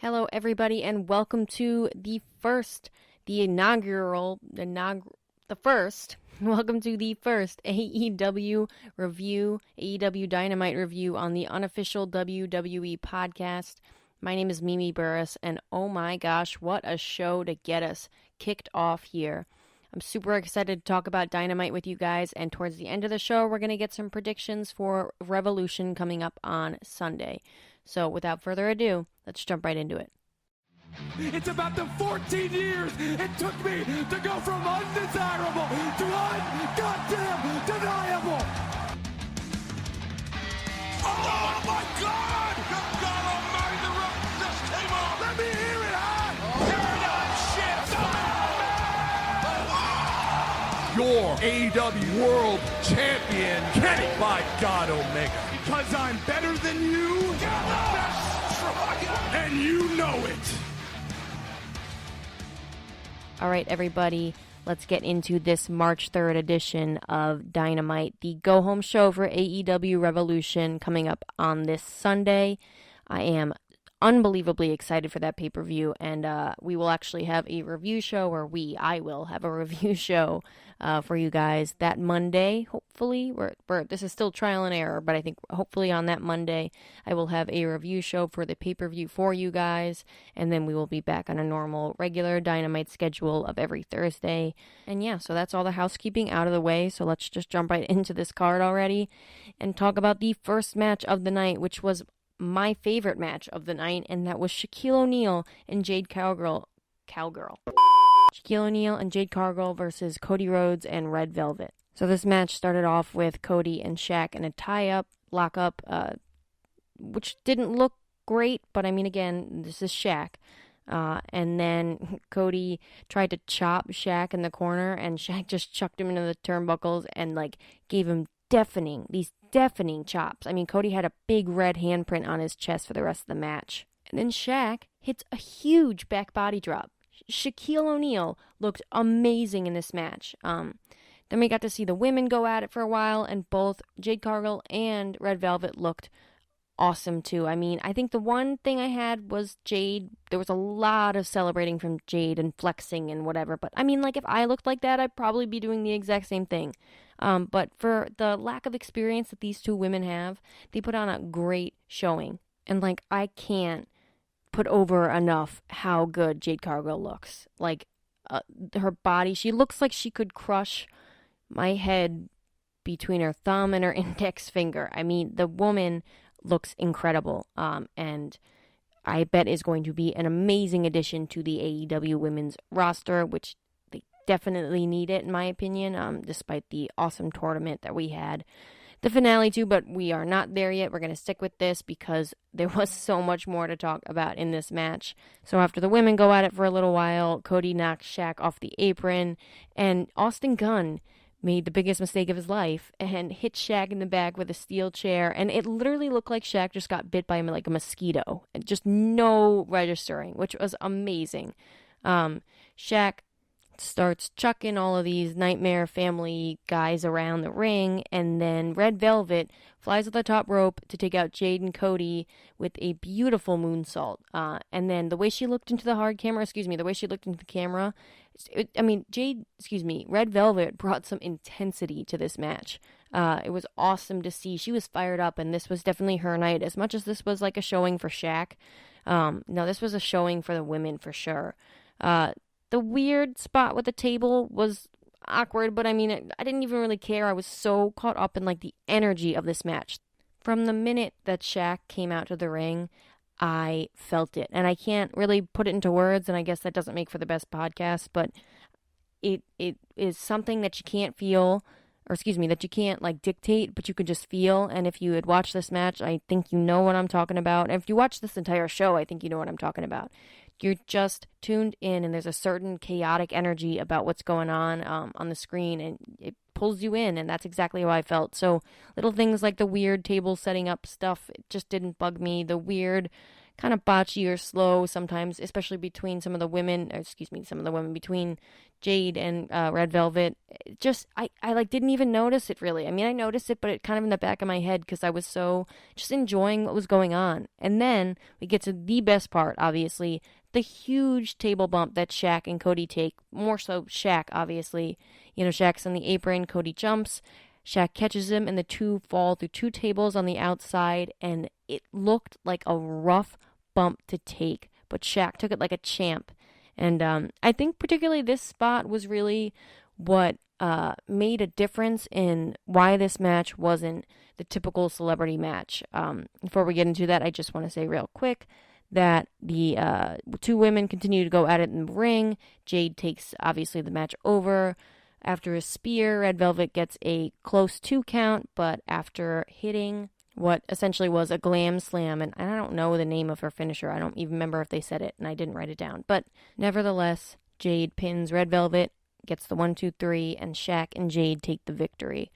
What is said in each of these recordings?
Hello, everybody, and welcome to the first AEW review, AEW Dynamite review on the unofficial WWE podcast. My name is Mimi Burris, and oh my gosh, what a show to get us kicked off here. I'm super excited to talk about Dynamite with you guys, and towards the end of the show, we're going to get some predictions for Revolution coming up on Sunday. So without further ado, let's jump right into it. It's about the 14 years it took me to go from undesirable to un-goddamn deniable. Oh my God! The God Almighty, the rope just came off. Let me hear it, huh? Paradigm shift. Your AEW World Champion, Kenny by God Omega. Because I'm better than you, and you know it. All right, everybody, let's get into this March 3rd edition of Dynamite, the go-home show for AEW Revolution coming up on this Sunday. I am unbelievably excited for that pay-per-view, and we will actually have a review show, or I will have a review show for you guys that Monday, hopefully. This is still trial and error, but I think hopefully on that Monday I will have a review show for the pay-per-view for you guys, and then we will be back on a normal, regular Dynamite schedule of every Thursday. And yeah, so that's all the housekeeping out of the way, so let's just jump right into this card already and talk about the first match of the night, which was my favorite match of the night, and that was Shaquille O'Neal and Jade Cowgirl. Shaquille O'Neal and Jade Cargill versus Cody Rhodes and Red Velvet. So this match started off with Cody and Shaq in a tie-up, lock-up, which didn't look great, but I mean, again, this is Shaq. And then Cody tried to chop Shaq in the corner, and Shaq just chucked him into the turnbuckles and, gave him these deafening chops. I mean, Cody had a big red handprint on his chest for the rest of the match. And then Shaq hits a huge back body drop. Shaquille O'Neal looked amazing in this match. Then we got to see the women go at it for a while, and both Jade Cargill and Red Velvet looked awesome too. I mean, I think the one thing I had was Jade. There was a lot of celebrating from Jade and flexing and whatever, but I mean, if I looked like that, I'd probably be doing the exact same thing. But for the lack of experience that these two women have, they put on a great showing. And, I can't put over enough how good Jade Cargill looks. Her body, she looks like she could crush my head between her thumb and her index finger. I mean, the woman looks incredible. And I bet is going to be an amazing addition to the AEW women's roster, which definitely need it, in my opinion, despite the awesome tournament that we had the finale to, but we are not there yet. We're going to stick with this because there was so much more to talk about in this match. So after the women go at it for a little while, Cody knocks Shaq off the apron, and Austin Gunn made the biggest mistake of his life and hit Shaq in the back with a steel chair, and it literally looked like Shaq just got bit by a mosquito, and just no registering, which was amazing. Shaq starts chucking all of these Nightmare Family guys around the ring, and then Red Velvet flies at the top rope to take out Jade and Cody with a beautiful moonsault. And then the way she looked into the camera, Red Velvet brought some intensity to this match. It was awesome to see. She was fired up, and this was definitely her night. As much as this was a showing for Shaq, no, this was a showing for the women for sure. The weird spot with the table was awkward, but I mean, I didn't even really care. I was so caught up in the energy of this match. From the minute that Shaq came out to the ring, I felt it. And I can't really put it into words, and I guess that doesn't make for the best podcast, but it is something that you can't feel, that you can't dictate, but you can just feel. And if you had watched this match, I think you know what I'm talking about. And if you watch this entire show, I think you know what I'm talking about. You're just tuned in, and there's a certain chaotic energy about what's going on the screen, and it pulls you in, and that's exactly how I felt. So little things like the weird table setting up stuff, it just didn't bug me. The weird kind of botchy or slow sometimes, especially between some of the women between Jade and Red Velvet. Just, I like didn't even notice it really. I mean, I noticed it, but it kind of in the back of my head because I was so just enjoying what was going on. And then we get to the best part, obviously, the huge table bump that Shaq and Cody take. More so Shaq, obviously. You know, Shaq's on the apron, Cody jumps, Shaq catches him, and the two fall through two tables on the outside, and it looked like a rough bump to take, but Shaq took it like a champ. And I think particularly this spot was really what made a difference in why this match wasn't the typical celebrity match. Before we get into that, I just want to say real quick that the two women continue to go at it in the ring. Jade takes, obviously, the match over. After a spear, Red Velvet gets a close 2 count, but after hitting what essentially was a glam slam, and I don't know the name of her finisher. I don't even remember if they said it, and I didn't write it down. But nevertheless, Jade pins Red Velvet, gets the 1, 2, 3, and Shaq and Jade take the victory.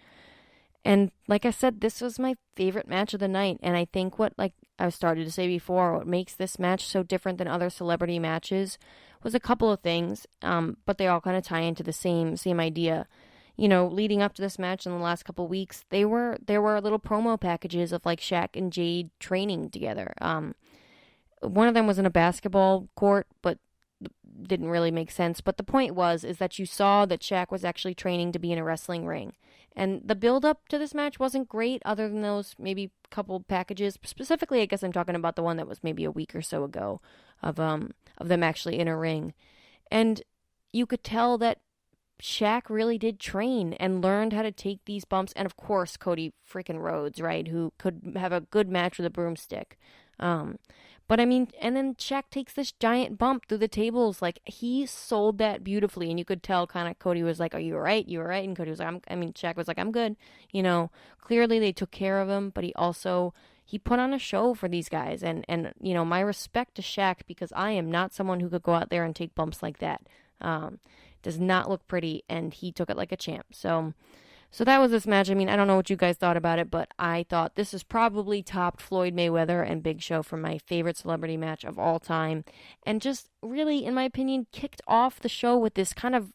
And like I said, this was my favorite match of the night, and I think what, like I started to say before, what makes this match so different than other celebrity matches was a couple of things, but they all kind of tie into the same idea. You know, leading up to this match in the last couple of weeks, there were little promo packages of like Shaq and Jade training together. One of them was in a basketball court, but didn't really make sense. But the point is that you saw that Shaq was actually training to be in a wrestling ring. And the build-up to this match wasn't great, other than those maybe couple packages. Specifically, I guess I'm talking about the one that was maybe a week or so ago of them actually in a ring. And you could tell that Shaq really did train and learned how to take these bumps. And of course, Cody freaking Rhodes, right, who could have a good match with a broomstick. But I mean, and then Shaq takes this giant bump through the tables. Like, he sold that beautifully. And you could tell kind of Cody was like, "Are you all right? You all right?" And Cody was like, Shaq was like, "I'm good." You know, clearly they took care of him, but he put on a show for these guys. And you know, my respect to Shaq, because I am not someone who could go out there and take bumps like that. Does not look pretty, and he took it like a champ. So that was this match. I mean, I don't know what you guys thought about it, but I thought this is probably topped Floyd Mayweather and Big Show for my favorite celebrity match of all time. And just really, in my opinion, kicked off the show with this kind of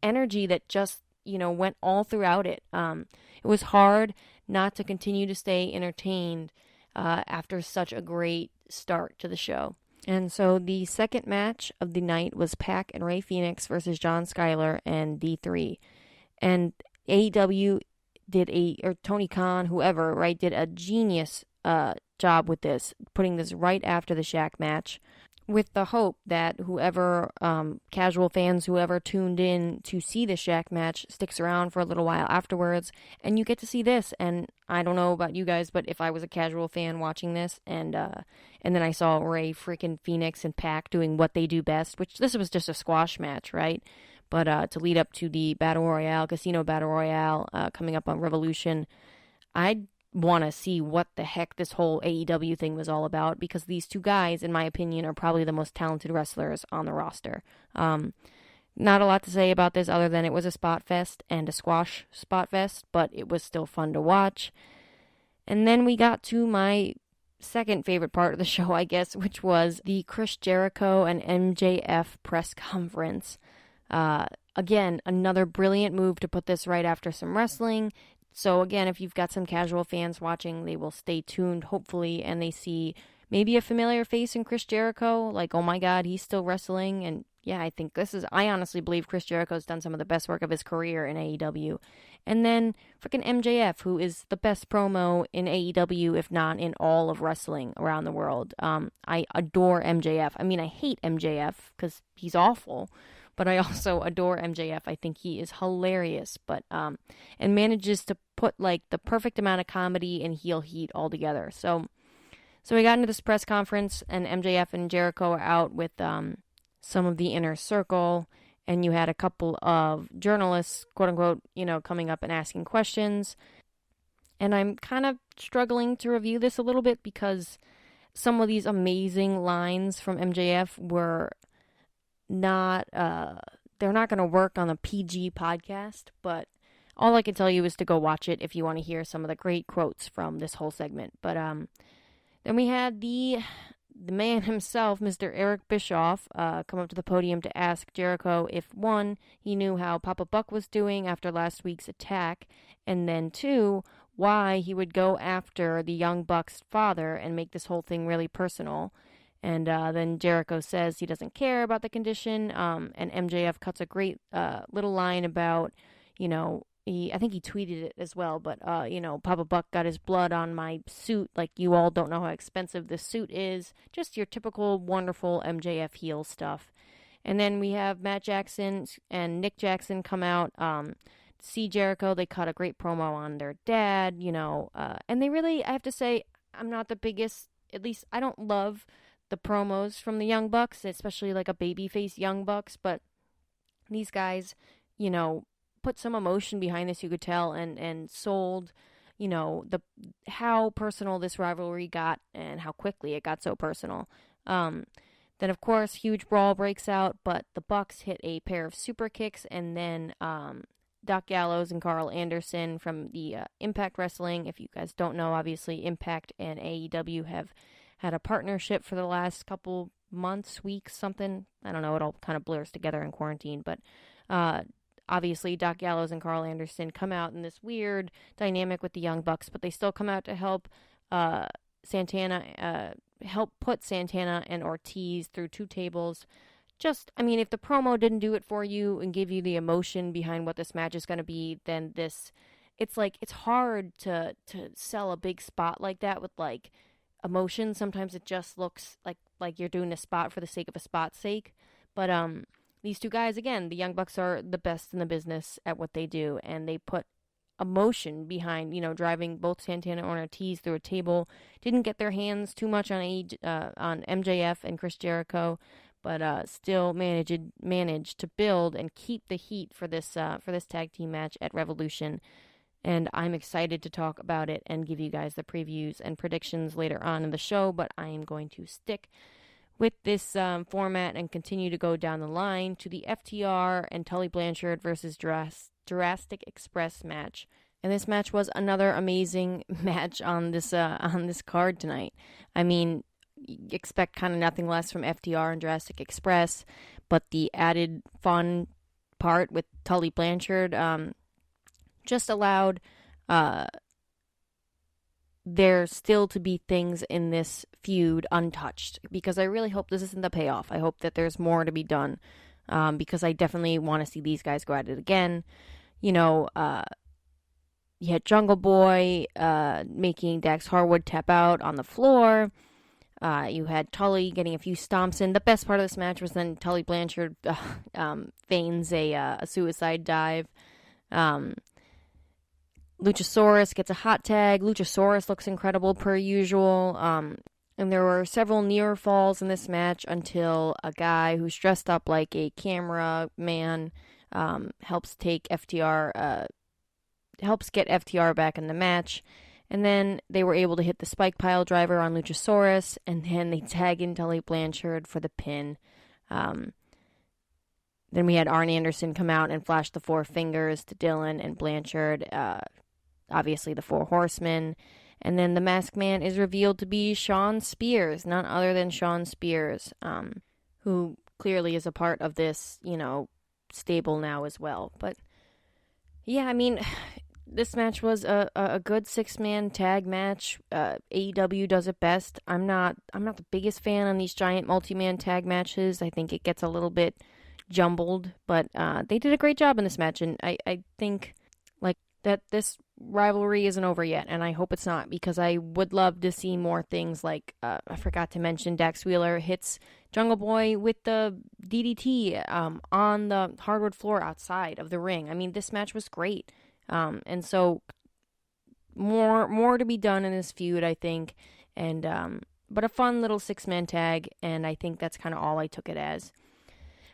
energy that just, you know, went all throughout it. It was hard not to continue to stay entertained after such a great start to the show. And so the second match of the night was Pac and Rey Fenix versus John Skyler and D3. And AEW or Tony Khan, whoever, right, did a genius job with this, putting this right after the Shaq match, with the hope that whoever, casual fans, whoever tuned in to see the Shaq match sticks around for a little while afterwards, and you get to see this. And I don't know about you guys, but if I was a casual fan watching this, and then I saw Rey freaking Fenix and Pac doing what they do best, which this was just a squash match, right? But to lead up to the Battle Royale, Casino Battle Royale, coming up on Revolution, I'd want to see what the heck this whole AEW thing was all about, because these two guys, in my opinion, are probably the most talented wrestlers on the roster. Not a lot to say about this other than it was a spot fest and a squash spot fest, but it was still fun to watch. And then we got to my second favorite part of the show, I guess, which was the Chris Jericho and MJF press conference. Again, another brilliant move to put this right after some wrestling. So again, if you've got some casual fans watching, they will stay tuned, hopefully, and they see maybe a familiar face in Chris Jericho, like, oh my God, he's still wrestling. And yeah, I honestly believe Chris Jericho's done some of the best work of his career in AEW. And then freaking MJF, who is the best promo in AEW, if not in all of wrestling around the world. I adore MJF. I mean, I hate MJF because he's awful, but I also adore MJF. I think he is hilarious, but and manages to put like the perfect amount of comedy and heel heat all together. So we got into this press conference, and MJF and Jericho are out with some of the inner circle, and you had a couple of journalists, quote unquote, you know, coming up and asking questions. And I'm kind of struggling to review this a little bit because some of these amazing lines from MJF were not, they're not going to work on a PG podcast, but all I can tell you is to go watch it if you want to hear some of the great quotes from this whole segment. But then we had the the man himself, Mr. Eric Bischoff, come up to the podium to ask Jericho if, one, he knew how Papa Buck was doing after last week's attack, and then two, why he would go after the Young Bucks' father and make this whole thing really personal. And then Jericho says he doesn't care about the condition, and MJF cuts a great little line about, I think he tweeted it as well, but, Papa Buck got his blood on my suit. Like, you all don't know how expensive this suit is. Just your typical wonderful MJF heel stuff. And then we have Matt Jackson and Nick Jackson come out, see Jericho. They cut a great promo on their dad, and they really, I have to say, I'm not the biggest, at least I don't love the promos from the Young Bucks, especially like a babyface Young Bucks, but these guys, put some emotion behind this, you could tell, and sold, how personal this rivalry got and how quickly it got so personal. Then, of course, huge brawl breaks out, but the Bucks hit a pair of super kicks, and then Doc Gallows and Carl Anderson from the Impact Wrestling. If you guys don't know, obviously, Impact and AEW have had a partnership for the last couple months, weeks, something. I don't know, it all kind of blurs together in quarantine, but obviously, Doc Gallows and Carl Anderson come out in this weird dynamic with the Young Bucks, but they still come out to help Santana, help put Santana and Ortiz through two tables. If the promo didn't do it for you and give you the emotion behind what this match is going to be, then it's hard to sell a big spot like that with, like, emotion. Sometimes it just looks like you're doing a spot for the sake of a spot's sake. But these two guys, again, the Young Bucks are the best in the business at what they do, and they put emotion behind, driving both Santana and Ortiz through a table. Didn't get their hands too much on MJF and Chris Jericho, but still managed to build and keep the heat for this tag team match at Revolution. And I'm excited to talk about it and give you guys the previews and predictions later on in the show, but I am going to stick with this format and continue to go down the line to the FTR and Tully Blanchard versus Jurassic Express match. And this match was another amazing match on this card tonight. I mean, expect kind of nothing less from FTR and Jurassic Express, but the added fun part with Tully Blanchard just allowed there still to be things in this feud untouched, because I really hope this isn't the payoff. I hope that there's more to be done, because I definitely want to see these guys go at it again. You had Jungle Boy making Dax Harwood tap out on the floor. You had Tully getting a few stomps in. The best part of this match was then Tully Blanchard feigns a suicide dive. Luchasaurus gets a hot tag. Luchasaurus looks incredible per usual. And there were several near falls in this match until a guy who's dressed up like a camera man helps get FTR back in the match. And then they were able to hit the spike pile driver on Luchasaurus, and then they tag in Tully Blanchard for the pin. Then we had Arn Anderson come out and flash the four fingers to Dylan and Blanchard. Obviously the Four Horsemen. And then the Masked Man is revealed to be Shawn Spears, none other than Shawn Spears, who clearly is a part of this, stable now as well. But, yeah, I mean, this match was a good six-man tag match. AEW does it best. I'm not the biggest fan on these giant multi-man tag matches. I think it gets a little bit jumbled, but they did a great job in this match, and I think that this rivalry isn't over yet, and I hope it's not, because I would love to see more things like, I forgot to mention, Dax Wheeler hits Jungle Boy with the DDT on the hardwood floor outside of the ring. I mean, this match was great, and so more to be done in this feud, I think, and but a fun little six-man tag, and I think that's kind of all I took it as.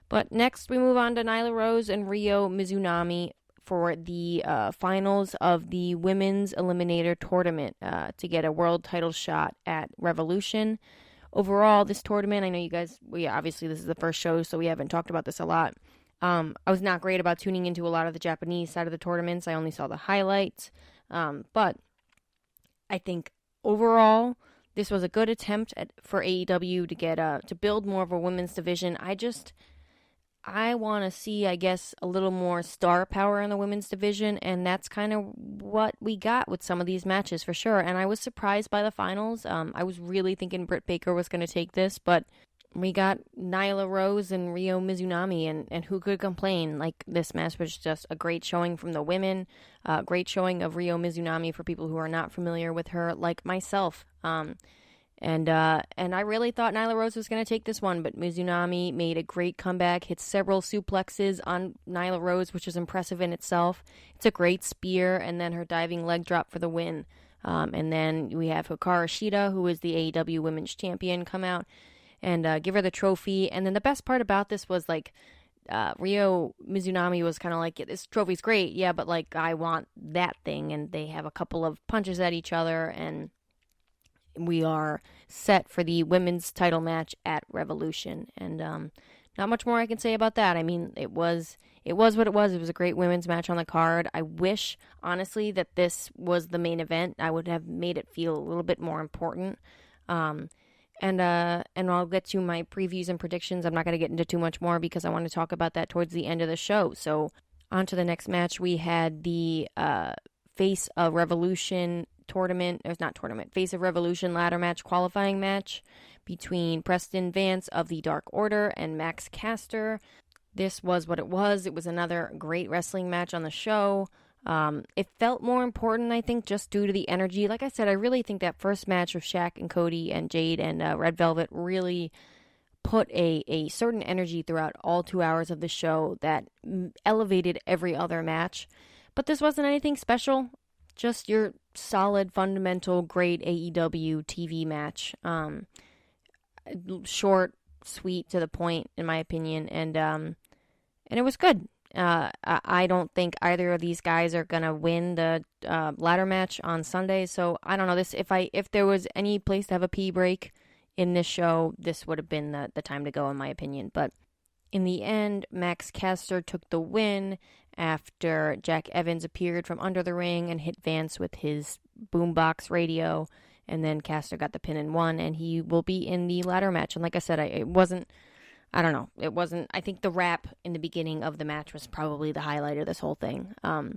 But next, we move on to Nyla Rose and Ryo Mizunami for the finals of the Women's Eliminator Tournament to get a world title shot at Revolution. Overall, this tournament, I know you guys, obviously this is the first show, so we haven't talked about this a lot. I was not great about tuning into a lot of the Japanese side of the tournaments. I only saw the highlights. But I think overall, this was a good attempt for AEW to get to build more of a women's division. I want to see, I guess, a little more star power in the women's division, and that's kind of what we got with some of these matches for sure. And I was surprised by the finals. I was really thinking Britt Baker was going to take this, but we got Nyla Rose and Ryo Mizunami, and who could complain? Like, this match was just a great showing from the women, great showing of Ryo Mizunami for people who are not familiar with her, like myself. And I really thought Nyla Rose was going to take this one, but Mizunami made a great comeback, hit several suplexes on Nyla Rose, which is impressive in itself. It's a great spear, and then her diving leg drop for the win. And then we have Hakarashida, who is the AEW Women's Champion, come out and give her the trophy. And then the best part about this was, like, Ryo Mizunami was kind of like, yeah, this trophy's great, yeah, but, like, I want that thing. And they have a couple of punches at each other, and we are set for the women's title match at Revolution. And not much more I can say about that. I mean, it was what it was. It was a great women's match on the card. I wish, honestly, that this was the main event. I would have made it feel a little bit more important. And I'll get to my previews and predictions. I'm not going to get into too much more because I want to talk about that towards the end of the show. So on to the next match. We had the Face of Revolution Face of Revolution ladder match qualifying match between Preston Vance of the Dark Order and Max Caster. This was what it was. It was another great wrestling match on the show. It felt more important, I think, just due to the energy. Like I said, I really think that first match with Shaq and Cody and Jade and Red Velvet really put a certain energy throughout all 2 hours of the show that elevated every other match. But this wasn't anything special. Just your solid, fundamental, great AEW TV match. Short, sweet, to the point, in my opinion, and it was good. I don't think either of these guys are gonna win the ladder match on Sunday, so I don't know. If there was any place to have a pee break in this show, this would have been the time to go, in my opinion. But in the end, Max Caster took the win after Jack Evans appeared from under the ring and hit Vance with his boombox radio, and then Caster got the pin and won, and he will be in the ladder match. And like I said, I think the rap in the beginning of the match was probably the highlight of this whole thing. All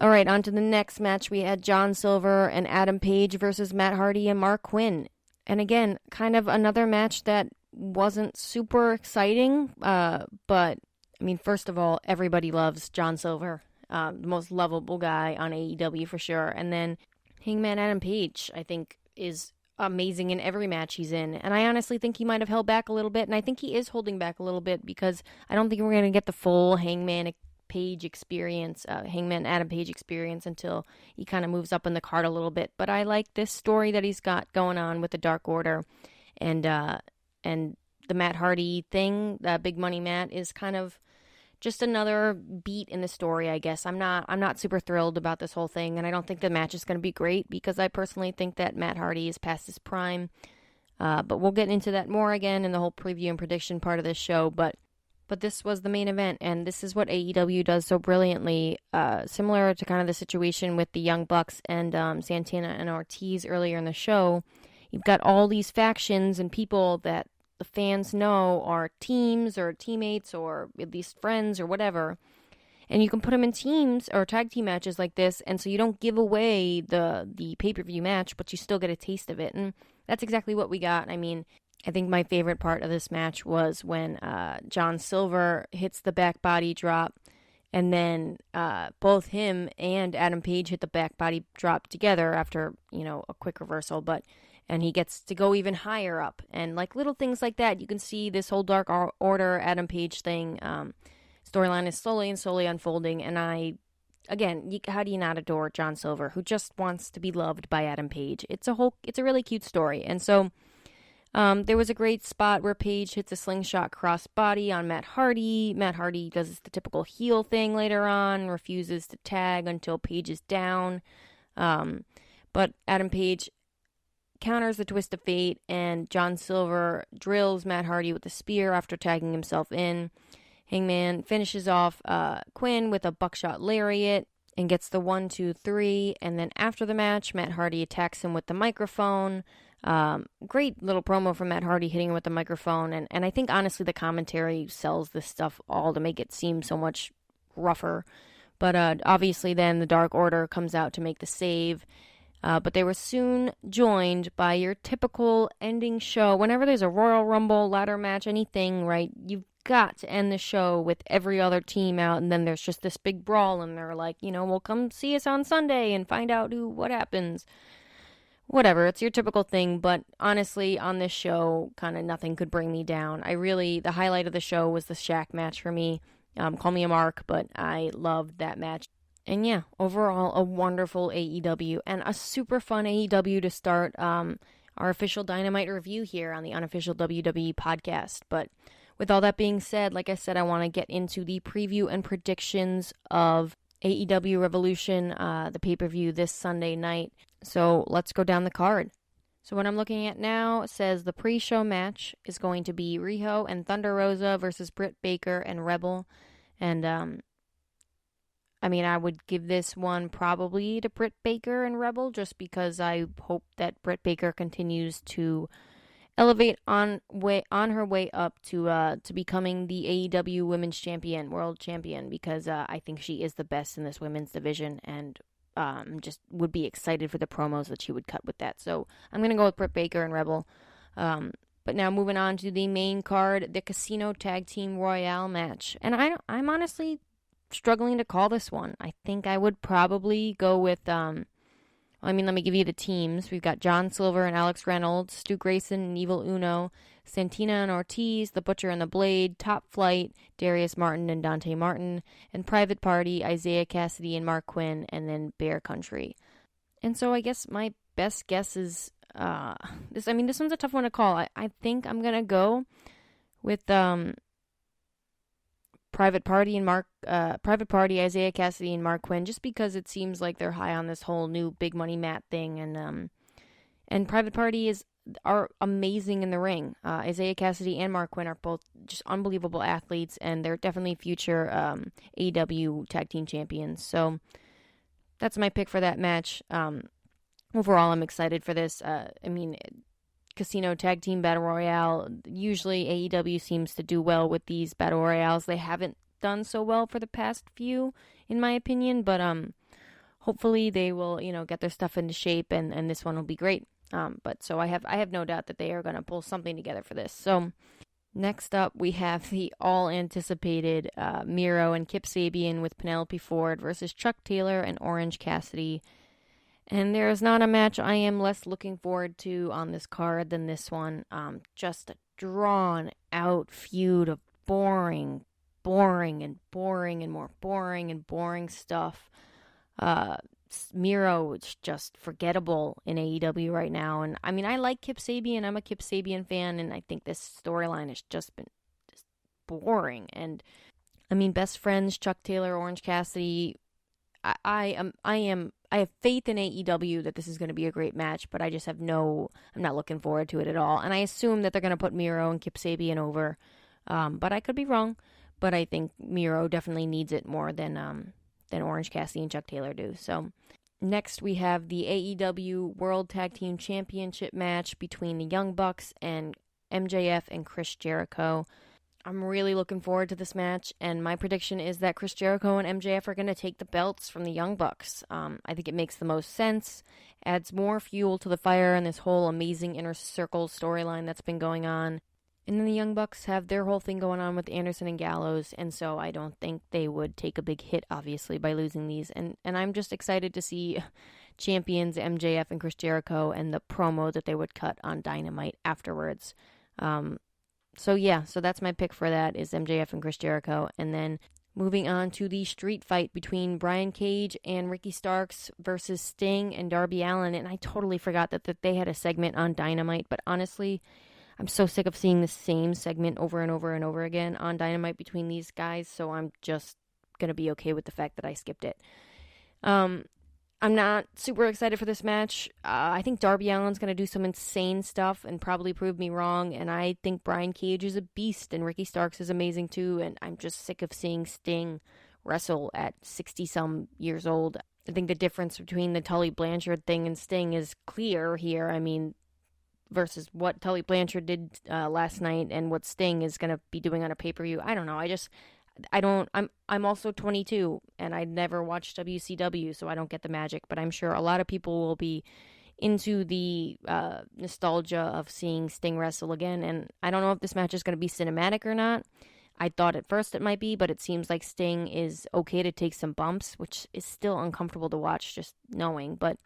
right, on to the next match. We had John Silver and Adam Page versus Matt Hardy and Mark Quinn. And again, kind of another match that wasn't super exciting, but I mean, first of all, everybody loves John Silver, the most lovable guy on AEW for sure. And then Hangman Adam Page, I think, is amazing in every match he's in. And I honestly think he might have held back a little bit, and I think he is holding back a little bit because I don't think we're going to get the full Hangman Page experience, Hangman Adam Page experience until he kind of moves up in the card a little bit. But I like this story that he's got going on with the Dark Order, and the Matt Hardy thing, Big Money Matt, is kind of just another beat in the story, I guess. I'm not super thrilled about this whole thing, and I don't think the match is going to be great because I personally think that Matt Hardy is past his prime. But we'll get into that more again in the whole preview and prediction part of this show. But this was the main event, and this is what AEW does so brilliantly, similar to kind of the situation with the Young Bucks and Santana and Ortiz earlier in the show. You've got all these factions and people that the fans know are teams or teammates or at least friends or whatever, and you can put them in teams or tag team matches like this, and so you don't give away the pay-per-view match, but you still get a taste of it, and that's exactly what we got. I mean, I think my favorite part of this match was when John Silver hits the back body drop, and then both him and Adam Page hit the back body drop together after, a quick reversal, and he gets to go even higher up. And like little things like that, you can see this whole Dark Order Adam Page thing storyline is slowly and slowly unfolding. And how do you not adore John Silver, who just wants to be loved by Adam Page? It's a really cute story. And so there was a great spot where Page hits a slingshot crossbody on Matt Hardy. Matt Hardy does the typical heel thing later on, refuses to tag until Page is down. But Adam Page counters the twist of fate, and John Silver drills Matt Hardy with a spear after tagging himself in. Hangman finishes off Quinn with a buckshot lariat, and gets the 1, 2, 3. And then after the match, Matt Hardy attacks him with the microphone. Great little promo from Matt Hardy hitting him with the microphone. And I think, honestly, the commentary sells this stuff all to make it seem so much rougher. But obviously then the Dark Order comes out to make the save. But they were soon joined by your typical ending show. Whenever there's a Royal Rumble, ladder match, anything, right, you've got to end the show with every other team out, and then there's just this big brawl, and they're like, well, come see us on Sunday and find out what happens. Whatever, it's your typical thing, but honestly, on this show, kind of nothing could bring me down. The highlight of the show was the Shaq match for me. Call me a mark, but I loved that match. And yeah, overall, a wonderful AEW and a super fun AEW to start our official Dynamite review here on the Unofficial WWE podcast. But with all that being said, like I said, I want to get into the preview and predictions of AEW Revolution, the pay-per-view this Sunday night. So let's go down the card. So what I'm looking at now says the pre-show match is going to be Riho and Thunder Rosa versus Britt Baker and Rebel. And I would give this one probably to Britt Baker and Rebel, just because I hope that Britt Baker continues to elevate on her way up to becoming the AEW Women's Champion, World Champion, because I think she is the best in this women's division, and just would be excited for the promos that she would cut with that. So I'm going to go with Britt Baker and Rebel. But now moving on to the main card, the Casino Tag Team Royale match. And I'm honestly struggling to call this one. I think I would probably go with, let me give you the teams. We've got John Silver and Alex Reynolds, Stu Grayson and Evil Uno, Santina and Ortiz, The Butcher and the Blade, Top Flight, Darius Martin and Dante Martin, and Private Party, Isaiah Cassidy and Mark Quinn, and then Bear Country. And so I guess my best guess is, this one's a tough one to call. I think I'm going to go with, Private Party, Isaiah Cassidy, and Mark Quinn, just because it seems like they're high on this whole new big money mat thing, and Private Party are amazing in the ring. Isaiah Cassidy and Mark Quinn are both just unbelievable athletes, and they're definitely future AEW Tag Team Champions. So that's my pick for that match. Overall, I'm excited for this. Casino Tag Team Battle Royale. Usually AEW seems to do well with these Battle Royales. They haven't done so well for the past few, in my opinion, but hopefully they will, get their stuff into shape, and this one will be great. But so I have no doubt that they are going to pull something together for this. So next up, we have the all-anticipated Miro and Kip Sabian with Penelope Ford versus Chuck Taylor and Orange Cassidy. And there is not a match I am less looking forward to on this card than this one. Just a drawn-out feud of boring, and more boring and boring stuff. Miro is just forgettable in AEW right now. And, I like Kip Sabian. I'm a Kip Sabian fan, and I think this storyline has just been just boring. And, best friends, Chuck Taylor, Orange Cassidy. I have faith in AEW that this is going to be a great match, but I just I'm not looking forward to it at all. And I assume that they're going to put Miro and Kip Sabian over, but I could be wrong. But I think Miro definitely needs it more than Orange Cassidy and Chuck Taylor do. So next we have the AEW World Tag Team Championship match between the Young Bucks and MJF and Chris Jericho. I'm really looking forward to this match, and my prediction is that Chris Jericho and MJF are going to take the belts from the Young Bucks. I think it makes the most sense, adds more fuel to the fire in this whole amazing Inner Circle storyline that's been going on. And then the Young Bucks have their whole thing going on with Anderson and Gallows, and so I don't think they would take a big hit, obviously, by losing these. And I'm just excited to see champions MJF and Chris Jericho and the promo that they would cut on Dynamite afterwards. So that's my pick for that, is MJF and Chris Jericho. And then moving on to the street fight between Brian Cage and Ricky Starks versus Sting and Darby Allin. And I totally forgot that they had a segment on Dynamite, but honestly, I'm so sick of seeing the same segment over and over and over again on Dynamite between these guys, so I'm just going to be okay with the fact that I skipped it. I'm not super excited for this match. I think Darby Allin's going to do some insane stuff and probably prove me wrong, and I think Brian Cage is a beast, and Ricky Starks is amazing too, and I'm just sick of seeing Sting wrestle at 60-some years old. I think the difference between the Tully Blanchard thing and Sting is clear here. I mean, versus what Tully Blanchard did last night and what Sting is going to be doing on a pay-per-view. I don't know. I'm also 22 and I never watched WCW, so I don't get the magic, but I'm sure a lot of people will be into the nostalgia of seeing Sting wrestle again. And I don't know if this match is going to be cinematic or not. I thought at first it might be, but it seems like Sting is okay to take some bumps, which is still uncomfortable to watch just knowing. But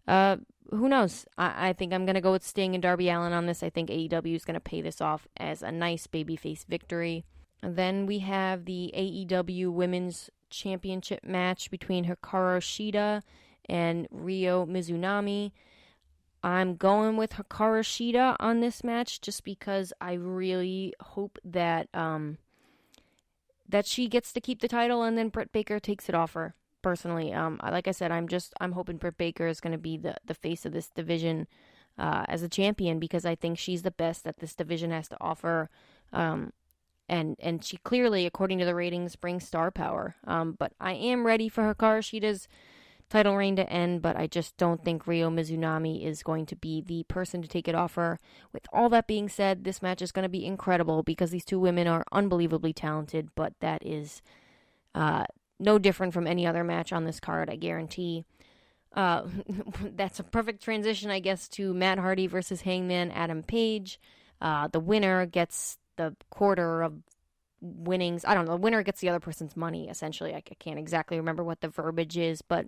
who knows? I think I'm going to go with Sting and Darby Allin on this. I think AEW is going to pay this off as a nice babyface victory. And then we have the AEW Women's Championship match between Hakarashida and Aew Mizunami. I'm going with Hakarashida on this match just because I really hope that that she gets to keep the title and then Britt Baker takes it off her. Personally, like I said, I'm hoping Britt Baker is going to be the face of this division as a champion, because I think she's the best that this division has to offer. And she clearly, according to the ratings, brings star power. But I am ready for Hakarashida's title reign to end, but I just don't think Aew Mizunami is going to be the person to take it off her. With all that being said, this match is going to be incredible because these two women are unbelievably talented, but that is no different from any other match on this card, I guarantee. That's a perfect transition, I guess, to Matt Hardy versus Hangman Adam Page. The winner gets the quarter of winnings. I don't know. The winner gets the other person's money, essentially. I can't exactly remember what the verbiage is, but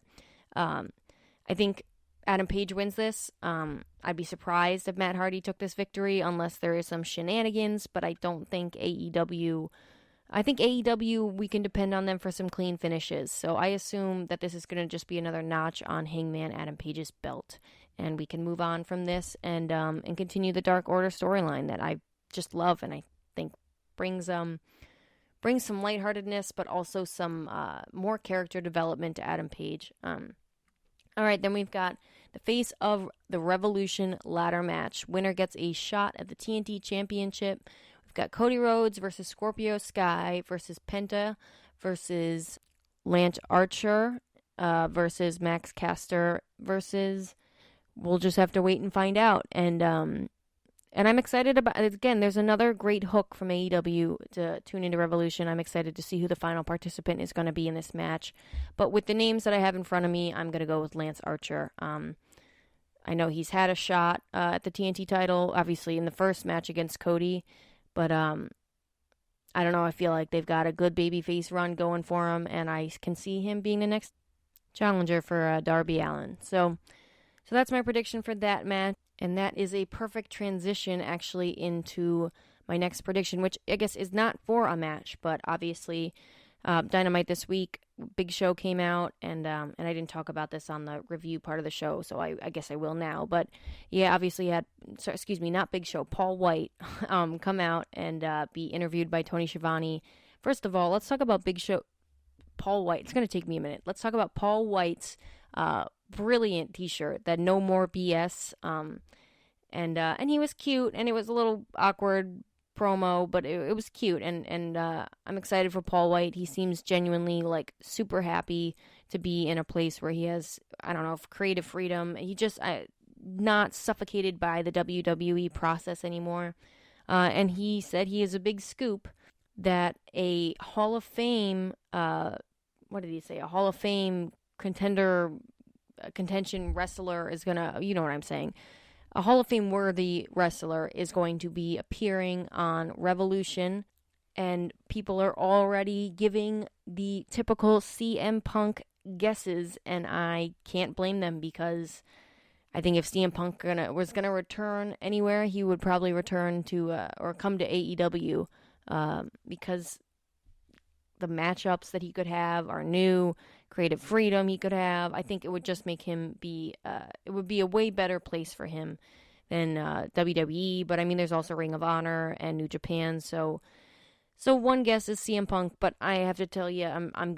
I think Adam Page wins this. I'd be surprised if Matt Hardy took this victory unless there is some shenanigans, but I don't think AEW... I think AEW, we can depend on them for some clean finishes, so I assume that this is going to just be another notch on Hangman Adam Page's belt, and we can move on from this and continue the Dark Order storyline that I just love and I think brings some lightheartedness, but also some more character development to Adam Page. All right, then we've got the face of the Revolution ladder match. Winner gets a shot at the TNT Championship. We've got Cody Rhodes versus Scorpio Sky versus Penta versus Lance Archer versus Max Caster versus... We'll just have to wait and find out. And I'm excited about it. Again, there's another great hook from AEW to tune into Revolution. I'm excited to see who the final participant is going to be in this match. But with the names that I have in front of me, I'm going to go with Lance Archer. I know he's had a shot at the TNT title, obviously, in the first match against Cody. But I don't know. I feel like they've got a good babyface run going for him, and I can see him being the next challenger for Darby Allin. So that's my prediction for that match. And that is a perfect transition, actually, into my next prediction, which I guess is not for a match, but obviously Dynamite this week, Big Show came out, and I didn't talk about this on the review part of the show, so I guess I will now. But yeah, obviously not Big Show, Paul White come out and be interviewed by Tony Schiavone. First of all, let's talk about Big Show, Paul White. It's going to take me a minute. Let's talk about Paul White's brilliant t-shirt, that No More BS, and he was cute, and it was a little awkward promo, but it was cute, and I'm excited for Paul White. He seems genuinely like super happy to be in a place where he has, I don't know, creative freedom. He just not suffocated by the WWE process anymore, and he said he is a big scoop that a Hall of Fame what did he say, a Hall of Fame contention wrestler is gonna, you know what I'm saying, a Hall of Fame worthy wrestler is going to be appearing on Revolution, and people are already giving the typical CM Punk guesses, and I can't blame them, because I think if CM Punk was gonna return anywhere, he would probably return to or come to AEW, because the matchups that he could have are new, creative freedom he could have. I think it would just make him be, it would be a way better place for him than WWE. But I mean, there's also Ring of Honor and New Japan. So one guess is CM Punk, but I have to tell you, I'm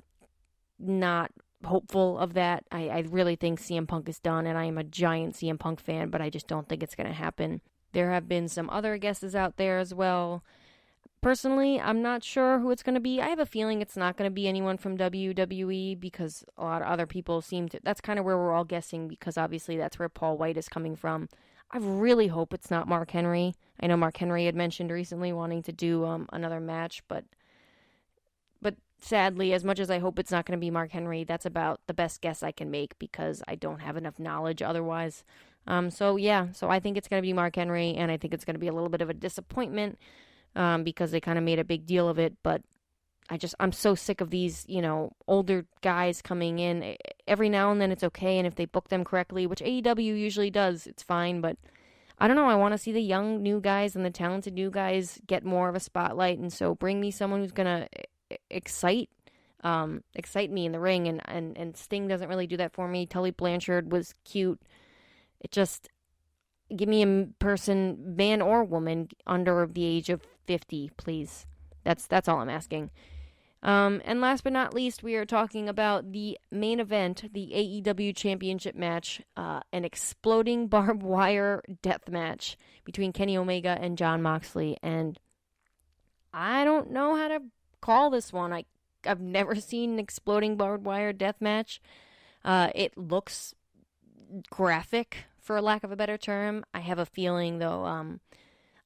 not hopeful of that. I really think CM Punk is done, and I am a giant CM Punk fan, but I just don't think it's going to happen. There have been some other guesses out there as well. Personally, I'm not sure who it's going to be. I have a feeling it's not going to be anyone from WWE because a lot of other people seem to... That's kind of where we're all guessing because obviously that's where Paul White is coming from. I really hope it's not Mark Henry. I know Mark Henry had mentioned recently wanting to do another match, but sadly, as much as I hope it's not going to be Mark Henry, that's about the best guess I can make because I don't have enough knowledge otherwise. So I think it's going to be Mark Henry, and I think it's going to be a little bit of a disappointment because they kind of made a big deal of it, but I'm so sick of these, older guys coming in. Every now and then it's okay, and if they book them correctly, which AEW usually does, it's fine, but I don't know, I want to see the young new guys and the talented new guys get more of a spotlight, and so bring me someone who's going to excite me in the ring, and Sting doesn't really do that for me. Tully Blanchard was cute. It just, give me a person, man or woman, under the age of 50, please. That's all I'm asking. And last but not least, we are talking about the main event, the AEW Championship Match, an exploding barbed wire death match between Kenny Omega and Jon Moxley. And I don't know how to call this one. I've never seen an exploding barbed wire death match. It looks graphic, for lack of a better term. I have a feeling, though,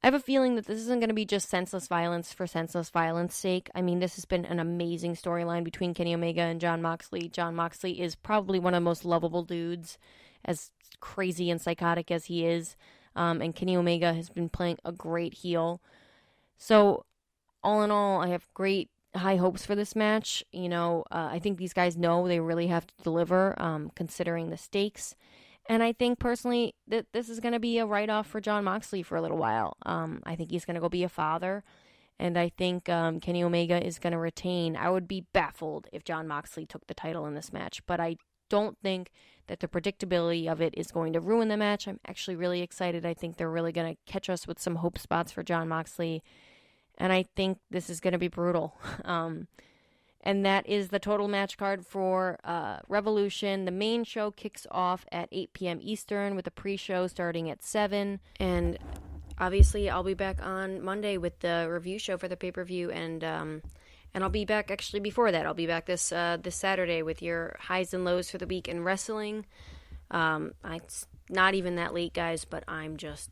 that this isn't going to be just senseless violence for senseless violence sake. I mean, this has been an amazing storyline between Kenny Omega and Jon Moxley. Jon Moxley is probably one of the most lovable dudes, as crazy and psychotic as he is. And Kenny Omega has been playing a great heel. So, all in all, I have great high hopes for this match. I think these guys know they really have to deliver, considering the stakes. And I think, personally, that this is going to be a write-off for Jon Moxley for a little while. I think he's going to go be a father. And I think Kenny Omega is going to retain. I would be baffled if Jon Moxley took the title in this match. But I don't think that the predictability of it is going to ruin the match. I'm actually really excited. I think they're really going to catch us with some hope spots for Jon Moxley. And I think this is going to be brutal. And that is the total match card for Revolution. The main show kicks off at 8 p.m. Eastern with the pre-show starting at 7. And obviously I'll be back on Monday with the review show for the pay-per-view. And I'll be back actually before that. I'll be back this Saturday with your highs and lows for the week in wrestling. It's not even that late, guys, but I'm just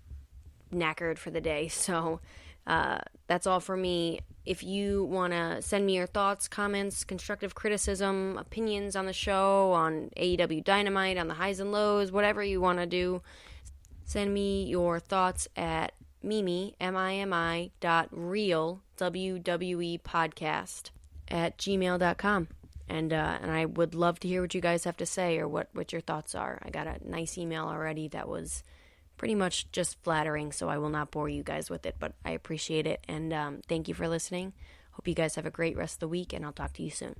knackered for the day. So that's all for me. If you want to send me your thoughts, comments, constructive criticism, opinions on the show, on AEW Dynamite, on the highs and lows, whatever you want to do, send me your thoughts at mimi.real, WWE podcast @gmail.com. And I would love to hear what you guys have to say or what your thoughts are. I got a nice email already that was pretty much just flattering, so I will not bore you guys with it, but I appreciate it, and thank you for listening. Hope you guys have a great rest of the week, and I'll talk to you soon.